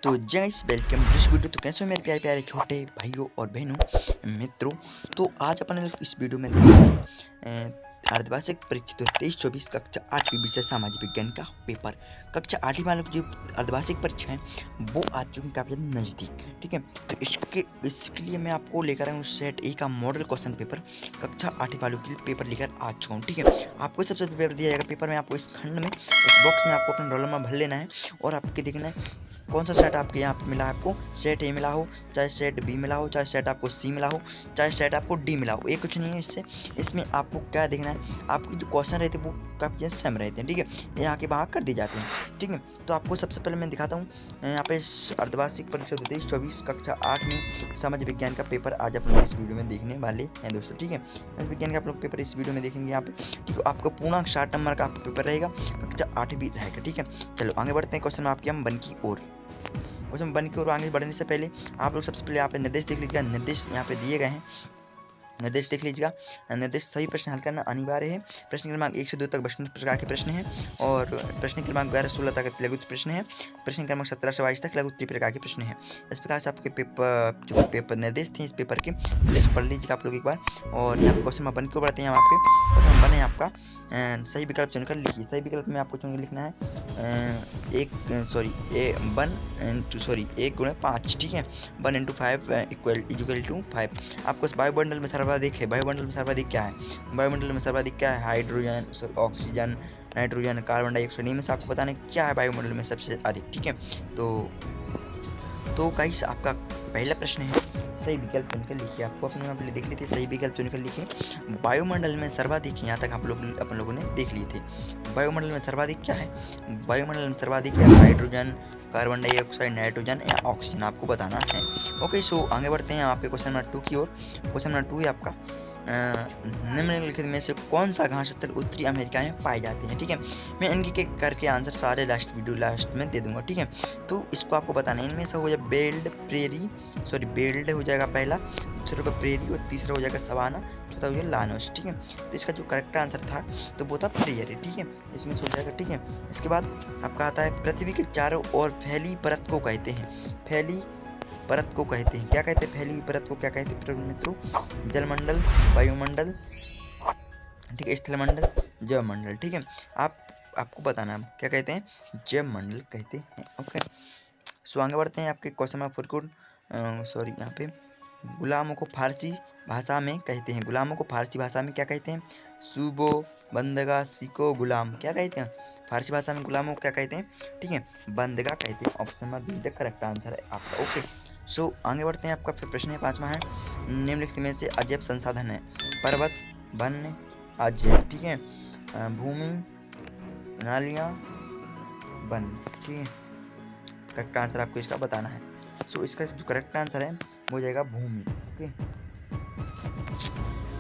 तो guys welcome to this video. तो कैसे हो मेरे प्यारे प्यारे छोटे भाइयों और बहनों मित्रों। तो आज अपन लोग इस वीडियो में देखने वाले अर्धवार्षिक परीक्षा 23-24 कक्षा 8वीं विषय सामाजिक विज्ञान का पेपर। कक्षा 8वीं वालों की जो अर्धवार्षिक परीक्षा है वो आ चुकी है काफ़ी नज़दीक। ठीक है, तो इसके लिए मैं आपको लेकर आया हूँ सेट ए का मॉडल क्वेश्चन पेपर। कक्षा 8वीं वालों के लिए पेपर लेकर आ चुका हूँ। ठीक है, आपको सबसे पेपर दिया जाएगा। पेपर में आपको इस खंड में इस बॉक्स में आपको अपना रोल नंबर भर लेना है और आपके देखना है कौन सा सेट आपके यहाँ पे मिला है। आपको सेट ए मिला हो, चाहे सेट बी मिला हो, चाहे सेट आपको सी मिला हो, चाहे सेट आपको डी मिला हो, ये कुछ नहीं है इससे। इसमें आपको क्या देखना है, आपके जो क्वेश्चन रहते हैं वो काफ़ी सेम रहते हैं। ठीक है, यहाँ के बाहर कर दिए जाते हैं। ठीक है, तो आपको सबसे पहले मैं दिखाता हूँ यहाँ पे अर्धवार्षिक परीक्षा 23-24 कक्षा 8 में समाज विज्ञान का पेपर आज आप लोग इस वीडियो में देखने वाले हैं दोस्तों। ठीक है, समाज विज्ञान का आप लोग पेपर इस वीडियो में देखेंगे यहाँ पे। ठीक है, आपका पूर्णांक 60 नंबर का आपका पेपर रहेगा, कक्षा 8वीं रहेगा। ठीक है, चलो आगे बढ़ते हैं क्वेश्चन में आपके हम बन की ओर। क्वेश्चन बन की ओर आगे बढ़ने से पहले आप लोग सबसे पहले यहाँ पे निर्देश देख लीजिएगा। निर्देश यहाँ पे दिए गए हैं, निर्देश देख लीजिएगा। निर्देश सही प्रश्न हल करना अनिवार्य है। प्रश्न क्रमांक 1 से 2 तक 22 प्रकार के प्रश्न हैं और प्रश्न क्रमांक 11-16 तक लघु प्रश्न है। प्रश्न क्रमांक 17 से 22 तक लघु प्रकार के प्रश्न है। इस प्रकार से आपके पेपर निर्देश थे इस पेपर के लिस्ट पढ़ लीजिएगा आप लोग एक बार। और यहाँ क्वेश्चन बन के बढ़ते हैं। आपके क्वेश्चन बने आपका सही विकल्प चुनकर लिखिए। सही विकल्प में आपको चुनकर लिखना है 1 गुणे 5। ठीक है, 1 × 5 इक्वल टू 5। आपको इस वायुमंडल में सर्वाधिक है, वायुमंडल में सर्वाधिक क्या है, वायुमंडल में सर्वाधिक क्या है, hydrogen, oxygen, nitrogen, carbon dioxide. में से आपको बताना है क्या है वायुमंडल में सबसे अधिक। ठीक है, तो गाइस आपका पहला प्रश्न है सही विकल्प चुनकर लिखिए। आपको अपने यहाँ पे देख लिए थे, सही विकल्प चुनकर लिखिए। वायुमंडल में सर्वाधिक, यहाँ तक आप लोग अपन लोगों ने देख लिए थे। वायुमंडल में सर्वाधिक क्या है, वायुमंडल में सर्वाधिक है हाइड्रोजन, कार्बन डाइऑक्साइड, नाइट्रोजन या ऑक्सीजन, आपको बताना है। ओके, सो आगे बढ़ते हैं आपके क्वेश्चन नंबर 2 की ओर। क्वेश्चन नंबर 2 है आपका निम्नलिखित में से कौन सा घास स्थल उत्तरी अमेरिका में पाए जाते हैं। ठीक है, मैं इनके करके आंसर सारे लास्ट में दे दूंगा। ठीक है, तो इसको आपको बताना है। इनमें से हो जाए बेल्ड हो जाएगा पहला, दूसरा होगा प्रेरी और तीसरा हो जाएगा सवाना, चौथा हो जाएगा लानोस। ठीक है, तो इसका जो करेक्ट आंसर था तो वो था प्रेरी। ठीक है, इसमें से हो जाएगा। ठीक है, इसके बाद आपका आता है पृथ्वी के चारों ओर फैली परत को कहते हैं। फैली परत को कहते हैं, क्या कहते हैं फैली हुई परत को क्या कहते हैं मित्रों? जलमंडल, वायुमंडल, ठीक है, स्थलमंडल, जलमंडल। ठीक है, आपको बताना है क्या कहते हैं, जलमंडल कहते हैं। ओके, सो आगे बढ़ते हैं आपके क्वेश्चन नंबर 4 को। यहाँ पे गुलामों को फारसी भाषा में कहते हैं। गुलामों को फारसी भाषा में क्या कहते हैं? सूबो, बंदगा, सिको, गुलाम, क्या कहते हैं फारसी भाषा में गुलामों को क्या कहते हैं? ठीक है, बंदगा कहते हैं। Option number be the correct answer है आपका। ओके, सो आगे बढ़ते हैं। आपका फिर प्रश्न है 5वां है निम्नलिखित में से अजैव संसाधन है। पर्वत, वन, अजैव। ठीक है, भूमि, नालियाँ, वन। ठीक है, करेक्ट आंसर आपको इसका बताना है। सो इसका जो करेक्ट आंसर है वो जाएगा भूमि। ओके,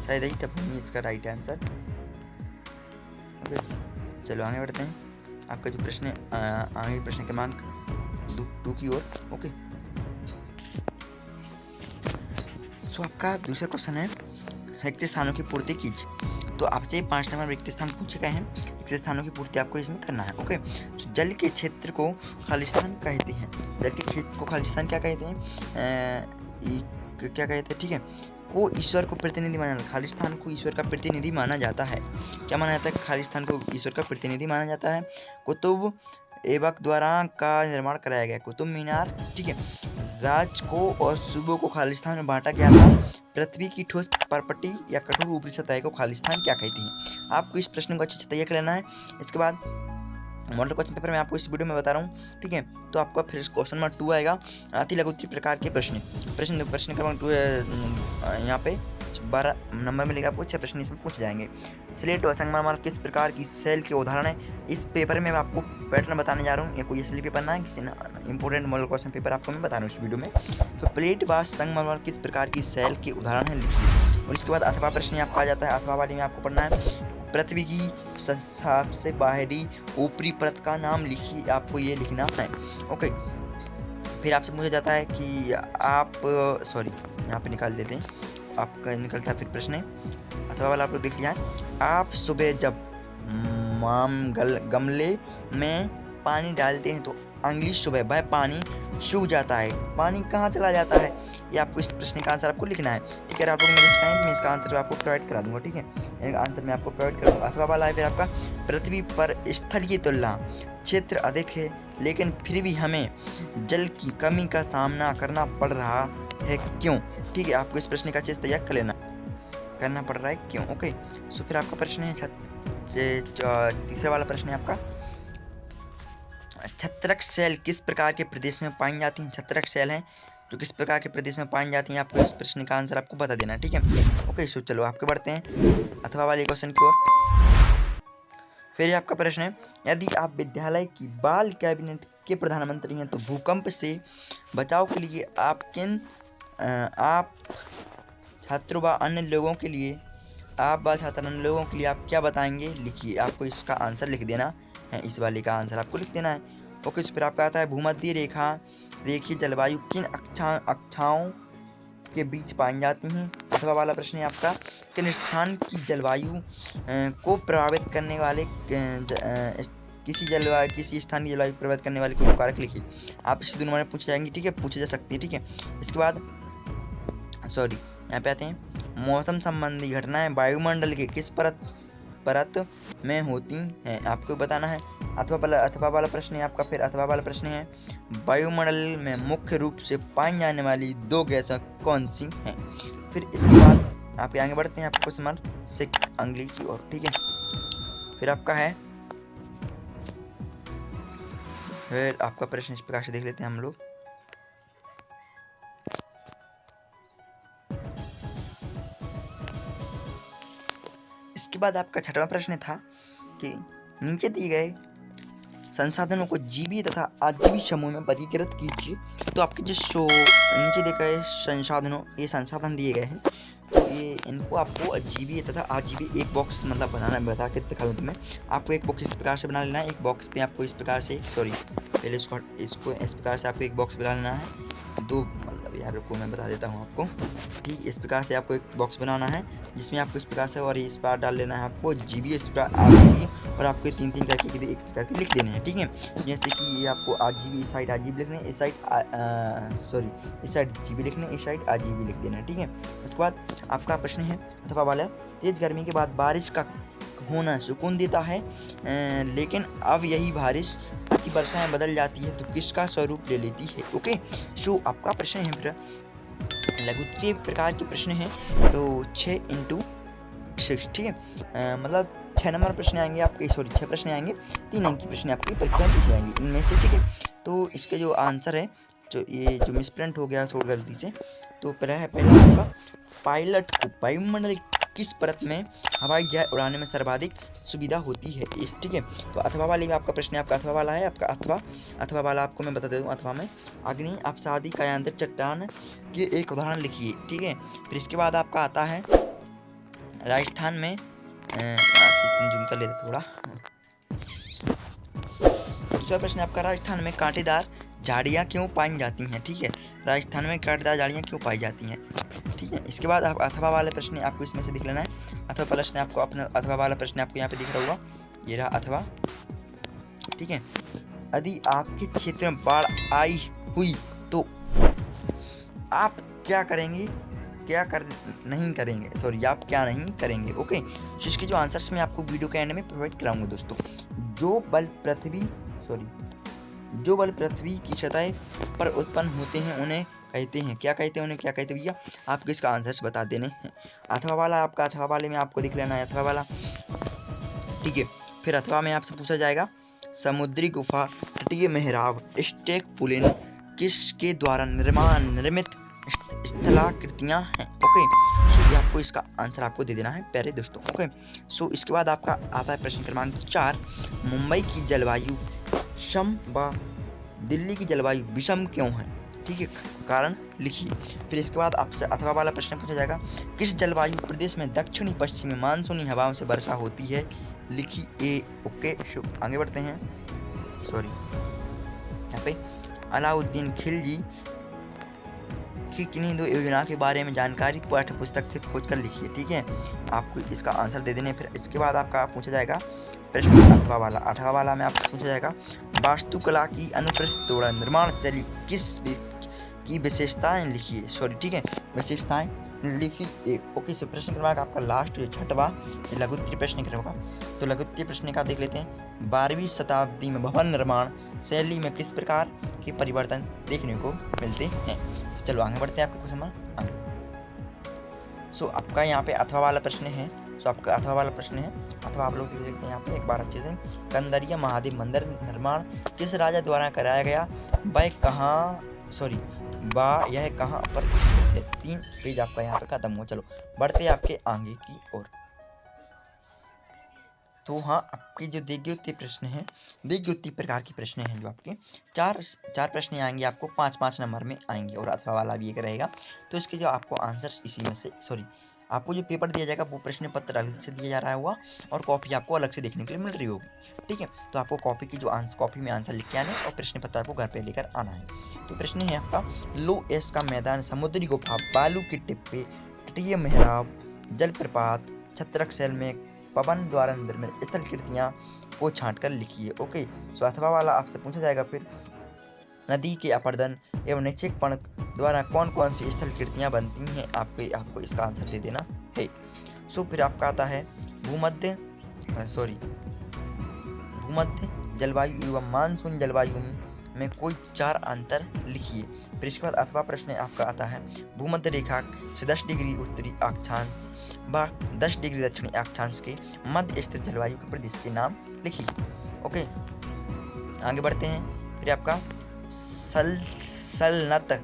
शायद यही था भूमि इसका राइट आंसर। ओके, चलो आगे बढ़ते हैं। आपका जो प्रश्न है आगे प्रश्न क्रमांक 2 की ओर। ओके, सो आपका दूसरा क्वेश्चन है रिक्त स्थानों की पूर्ति कीजिए। तो आपसे 5 नंबर रिक्त स्थान पूछे गए हैं, रिक्त स्थानों की पूर्ति आपको इसमें करना है। ओके, तो जल के क्षेत्र को खालिस्तान कहते हैं। जल के क्षेत्र को खालिस्तान क्या कहते हैं? क्या कहते हैं? ठीक है, को ईश्वर को प्रतिनिधि माना जाता है। खालिस्तान को ईश्वर का प्रतिनिधि माना जाता है। क्या माना जाता है? खालिस्तान को ईश्वर का प्रतिनिधि माना जाता है। कुतुब ऐबक द्वारा का निर्माण कराया गया कुतुब मीनार। ठीक है, राज को और सूबों को खालिस्तान में बांटा गया था। पृथ्वी की ठोस परपटी या कठोर ऊपरी सतह को खालिस्तान क्या कहती हैं? आपको इस प्रश्न को अच्छे से तैयार कर लेना है। इसके बाद मॉडल क्वेश्चन पेपर में आपको इस वीडियो में बता रहा हूँ। ठीक है, तो आपका फिर क्वेश्चन नंबर 2 आएगा अति लघु प्रकार के प्रश्न क्रमांक 2 यहाँ पे 12 नंबर में लेकर आपको 6 प्रश्न इसमें पूछ जाएंगे। स्लेट और संगमरमर किस प्रकार की सेल के उदाहरण है? इस पेपर में मैं आपको पैटर्न बताने जा रहा हूँ। ये कोई असली पेपर ना है, किसी ना इंपॉर्टेंट मॉडल क्वेश्चन पेपर आपको मैं बता रहा हूँ इस वीडियो में। तो प्लेट व संगमरमर किस प्रकार की सेल के उदाहरण है लिखिए। और इसके बाद अथवा प्रश्न आपका आ जाता है। अथवा वाली में आपको पढ़ना है पृथ्वी की सबसे बाहरी ऊपरी परत का नाम लिखिए, आपको ये लिखना है। ओके, फिर आपसे पूछा जाता है कि आप यहाँ पे निकाल देते हैं, आपका निकलता है फिर प्रश्न है अथवा वाला आप लोग देख लिया है। आप सुबह जब गमले में पानी डालते हैं तो अंगुली सुबह वह पानी सूख जाता है। पानी कहाँ चला जाता है, ये आपको इस प्रश्न का आंसर आपको लिखना है। ठीक है, आप लोग मुझे सिखाएं, मैं इसका आंसर आपको प्रोवाइड करा दूंगा। ठीक है, आंसर मैं आपको प्रोवाइड कर दूंगा। अथवा वाला है फिर आपका, पृथ्वी पर स्थल की तुलना क्षेत्र अधिक है, लेकिन फिर भी हमें जल की कमी का सामना करना पड़ रहा है, क्यों? ठीक है, आपको इस प्रश्न का चीज तैयार करना पड़ रहा है, क्यों? ओके, सो फिर आपका प्रश्न है तीसरा वाला प्रश्न है आपका, छत्रक शैल किस प्रकार के प्रदेश में पाई जाती हैं? छत्रक शैल है जो किस प्रकार के प्रदेश में पाई जाती हैं, आपको इस प्रश्न का आंसर आपको बता देना है। ठीक है, ओके, सो चलो आपके बढ़ते हैं अथवा वाले क्वेश्चन की ओर। फिर आपका प्रश्न है, यदि आप विद्यालय की बाल कैबिनेट के प्रधानमंत्री हैं तो भूकंप से बचाव के लिए आप छात्रों व अन्य लोगों के लिए आप क्या बताएंगे? लिखिए, आपको इसका आंसर लिख देना है, इस वाले का आंसर आपको लिख देना है। ओके, फिर आपका आता है, भूमध्य रेखीय जलवायु किन अक्षाओं के बीच पाई जाती हैं? अथवा वाला प्रश्न है आपका, किन स्थान की जलवायु को प्रभावित करने वाले किसी स्थान की जलवायु प्रभावित करने वाले कोई कारक लिखिए। आप इस दोनों में पूछे जाएंगे। ठीक है, पूछे जा सकती है। ठीक है, इसके बाद यहाँ पे आते हैं, मौसम संबंधी घटनाएं वायुमंडल के किस परत में होती हैं, आपको बताना है। अथवा वाला प्रश्न है आपका, फिर अथवा वाला प्रश्न है, वायुमंडल में मुख्य रूप से पाई जाने वाली 2 गैसें कौन सी हैं? फिर इसके बाद आप आगे बढ़ते हैं आपको समर से अंगली की ओर। ठीक है, फिर आपका प्रश्न इस प्रकार से देख लेते हैं हम लोग। इसके बाद आपका छठवां प्रश्न था कि नीचे दिए गए संसाधनों को जीवी तथा अजीवी समूह में वर्गीकृत कीजिए। तो आपके जो नीचे दिए गए ये संसाधन दिए गए हैं, तो ये इनको आपको अजीवी तथा आजीवी एक बॉक्स मतलब बता के दिखा दूँ तुम्हें। आपको एक बॉक्स इस प्रकार से बना लेना है। एक बॉक्स पे आपको इस प्रकार से पहले इसको इस प्रकार से आपको एक बॉक्स बना लेना है। मतलब यार रुको मैं बता देता हूँ आपको। ठीक, इस प्रकार से आपको एक बॉक्स बनाना है जिसमें आपको इस प्रकार से और इस पर डाल लेना है आपको जीबी, इस प्रकार आजीबी, और आपको 3-3 करके एक करके लिख देने हैं। ठीक है, जैसे कि ये आपको आजीबी, इस साइड आजीबी लिखने, इस साइड जीबी लिखने, इस साइड आजीबी लिख देना है। ठीक है, उसके बाद आपका प्रश्न है अथवा वाला, तेज गर्मी के बाद बारिश का होना सुकून देता है, लेकिन अब यही बारिश अति वर्षा में बदल जाती है तो किसका स्वरूप ले लेती है? ओके, सो आपका प्रश्न है फिर लघुत्तरीय प्रकार के प्रश्न है, तो 6x6। ठीक है, मतलब 6 नंबर प्रश्न आएंगे आपके, 6 प्रश्न आएंगे, 3 अंक की प्रश्न आपकी परीक्षा में पूछे जाएंगे इनमें से। ठीक है, तो इसके जो आंसर है, जो मिसप्रिंट हो गया थोड़ी गलती से, तो पहला आपका, पायलट को वायुमंडल किस परत में हवाई जहाज उड़ाने में सर्वाधिक सुविधा होती है? ठीक है, तो अथवा वाले में आपका प्रश्न है, आपका अथवा वाला है आपका अथवा वाला आपको मैं बता देता हूँ। अथवा में अग्नि अपसादी कायांतर चट्टान के एक उदाहरण लिखिए। ठीक है, फिर इसके बाद आपका आता है राजस्थान में जूम कर लेते थोड़ा। दूसरा प्रश्न आपका, राजस्थान में कांटेदार झाड़ियाँ क्यों पाई जाती हैं? ठीक है, राजस्थान में कांटेदार झाड़ियाँ क्यों पाई जाती हैं? ठीक है, इसके बाद आप अथवा वाले प्रश्न आपको इसमें से दिख लेना है। अथवा प्रश्न आपको अथवा वाला प्रश्न आपको यहाँ पे दिख रहा होगा, ये रहा अथवा। ठीक है, यदि आपके क्षेत्र में बाढ़ आई हुई तो आप क्या करेंगे, आप क्या नहीं करेंगे? ओके, तो इसके जो आंसर्स मैं आपको वीडियो के एंड में प्रोवाइड कराऊंगा दोस्तों। जो बल पृथ्वी की सतह पर उत्पन्न होते हैं उन्हें कहते हैं, क्या कहते हैं भैया? आपको इसका आंसर्स बता देने हैं। अथवा वाला आपका, अथवा वाले में आपको दिख लेना है अथवा वाला। ठीक है, फिर अथवा में आपसे पूछा जाएगा, समुद्री गुफा, तटीय मेहराब, स्टेक पुलिन किसके द्वारा निर्मित स्थलाकृतियाँ हैं? ओके, सो ये आपको इसका आंसर आपको दे देना है प्यारे दोस्तों। ओके, सो इसके बाद आपका आता है प्रश्न क्रमांक 4, मुंबई की जलवायु सम व दिल्ली की जलवायु विषम क्यों है? ठीक है, कारण लिखिए। फिर इसके बाद आपसे अथवा वाला प्रश्न पूछा जाएगा, किस जलवायु प्रदेश में दक्षिणी पश्चिमी मानसूनी हवाओं से वर्षा होती है? लिखिए। ओके, आगे बढ़ते हैं। यहाँ पे अलाउद्दीन खिलजी की किन्हीं 2 योजना के बारे में जानकारी पाठ्य पुस्तक से खोज कर लिखिए। ठीक है, आपको इसका आंसर दे देने। फिर इसके बाद आपका पूछा जाएगा प्रश्न अथवा वाला में आपको पूछा जाएगा, वास्तुकला की अनुप्रस्थ द्वारा निर्माण शैली की विशेषताएं लिखिए। सॉरी, ठीक है, विशेषताएं लिखिए। ओके, सो प्रश्न क्रमांक आपका लास्ट जो छठवां लघुत्तरीय प्रश्न क्रम का, तो लघुत्तरीय प्रश्न का देख लेते हैं। 12वीं शताब्दी में भवन निर्माण शैली में किस प्रकार के परिवर्तन देखने को मिलते हैं? तो चलो आगे बढ़ते हैं आपके क्वेश्चन में। सो आपका यहाँ पे अथवा वाला प्रश्न है। सो आपका अथवा वाला प्रश्न है, अथवा आप लोग देख लेते हैं यहाँ पे एक बार अच्छे से। कंदरिया महादेव मंदिर निर्माण किस राजा द्वारा कराया गया? वह कहाँ, सॉरी यह कहाँ पर स्थित है? 3 पेज आपका यहाँ पे खत्म हुआ। चलो बढ़ते आपके आगे की ओर। तो हाँ, आपके जो देग्योत्तीय प्रश्न हैं, देग्योत्तीय प्रकार के प्रश्न हैं जो आपके चार प्रश्न आएंगे आपको 5-5 नंबर में आएंगे, और अथवा वाला भी एक रहेगा। तो इसके जो आपको आंसर्स इसी में से, सॉरी आपको जो पेपर दिया जाएगा वो प्रश्न पत्र अलग से दिया जा रहा होगा, और कॉपी आपको अलग से देखने के लिए मिल रही होगी, ठीक है। तो आपको कॉपी की जो कॉपी में आंसर लिख के आने और प्रश्न पत्र आपको घर पे लेकर आना है। तो प्रश्न है आपका, लो एस का मैदान, समुद्री गुफा, बालू के टिप्पे, तटीय मेहराब, जलप्रपात, छत्रक शैल में पवन द्वारा निर्मित स्थल कृतियाँ को छांट कर लिखिए। ओके, सो अथवा वाला आपसे पूछा जाएगा फिर, नदी के अपर्दन एवं निक्षेपण द्वारा कौन कौन सी स्थल कृतियाँ बनती हैं? आपको इसका आंसर दे देना है। सो फिर आपका आता है भूमध्य जलवायु एवं मानसून जलवायु में कोई 4 अंतर लिखिए। फिर इसके बाद अथवा प्रश्न आपका आता है, भूमध्य रेखा से 10 डिग्री उत्तरी अक्षांश व 10 डिग्री दक्षिणी अक्षांश के मध्य स्थित जलवायु के प्रदेश के नाम लिखिए। ओके, आगे बढ़ते हैं। फिर आपका सल्तनत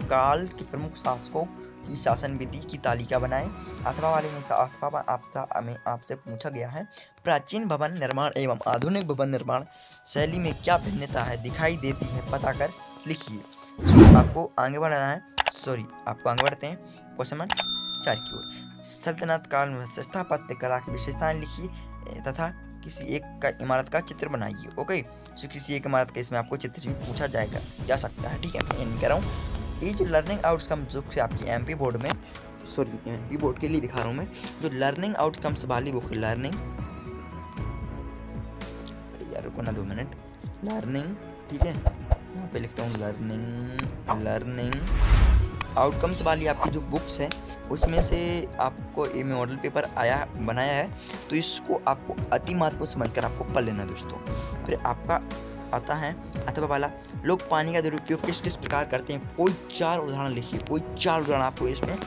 काल के प्रमुख शासकों की शासन विधि की तालिका बनाएं। अथवा वाले में आपसे पूछा गया है, प्राचीन भवन निर्माण एवं आधुनिक भवन निर्माण शैली में क्या भिन्नता है दिखाई देती है, पता कर लिखिए। आपको आगे बढ़ना है, आपको आगे बढ़ते हैं क्वेश्चन नंबर 4 की ओर। सल्तनत काल में स्थापत्य कला की विशेषताएं लिखिए तथा किसी एक इमारत का चित्र बनाइए। ओके, सो किसी एक इमारत का इसमें आपको चित्र भी पूछा जा सकता है, ठीक है। मैं ये नहीं कह रहा हूँ। ये जो लर्निंग आउटकम्स जो आपकी एमपी बोर्ड में, एमपी बोर्ड के लिए दिखा रहा हूँ मैं, जो लर्निंग आउटकम्स वाली बुक, लर्निंग, यार रुको ना 2 मिनट, लर्निंग, ठीक है, यहाँ पे लिखता हूँ लर्निंग आउटकम्स वाली आपकी जो बुक्स है, उसमें से आपको ये मॉडल पेपर बनाया है, तो इसको आपको अति महत्वपूर्ण समझकर आपको पढ़ लेना दोस्तों। फिर आपका आता है अथवा वाला, लोग पानी का दुरुपयोग किस किस प्रकार करते हैं, कोई 4 उदाहरण लिखिए, कोई 4 उदाहरण आपको इसमें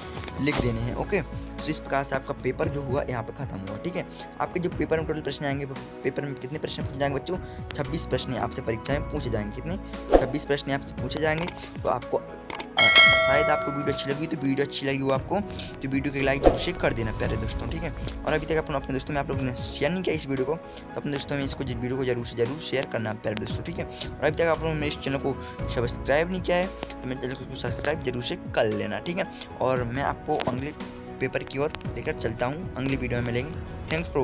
लिख देने हैं। ओके, तो इस प्रकार से आपका पेपर जो हुआ यहाँ पे खत्म हुआ, ठीक है। आपके जो पेपर में टोटल प्रश्न आएंगे, पेपर में कितने प्रश्न पूछे जाएंगे बच्चों? 26 प्रश्न आपसे परीक्षा में पूछे जाएंगे। कितने? 26 प्रश्न आपसे पूछे जाएंगे। तो आपको शायद आपको वीडियो अच्छी लगी, तो वीडियो अच्छी लगी हो आपको तो वीडियो के लाइक जरूर शेयर कर देना प्यारे दोस्तों, ठीक है। और अभी तक अपने दोस्तों में आप लोगों ने शेयर नहीं किया इस वीडियो को, तो अपने दोस्तों में इसको वीडियो को जरूर शेयर करना प्यारे दोस्तों, ठीक है। और अभी तक आप लोगों ने मेरे चैनल को सब्सक्राइब नहीं किया है, तो मेरे चैनल को सब्सक्राइब जरूर से कर लेना, ठीक है। और मैं आपको अगले पेपर की ओर लेकर चलता हूँ, अगली वीडियो में मिलेंगे। Thanks for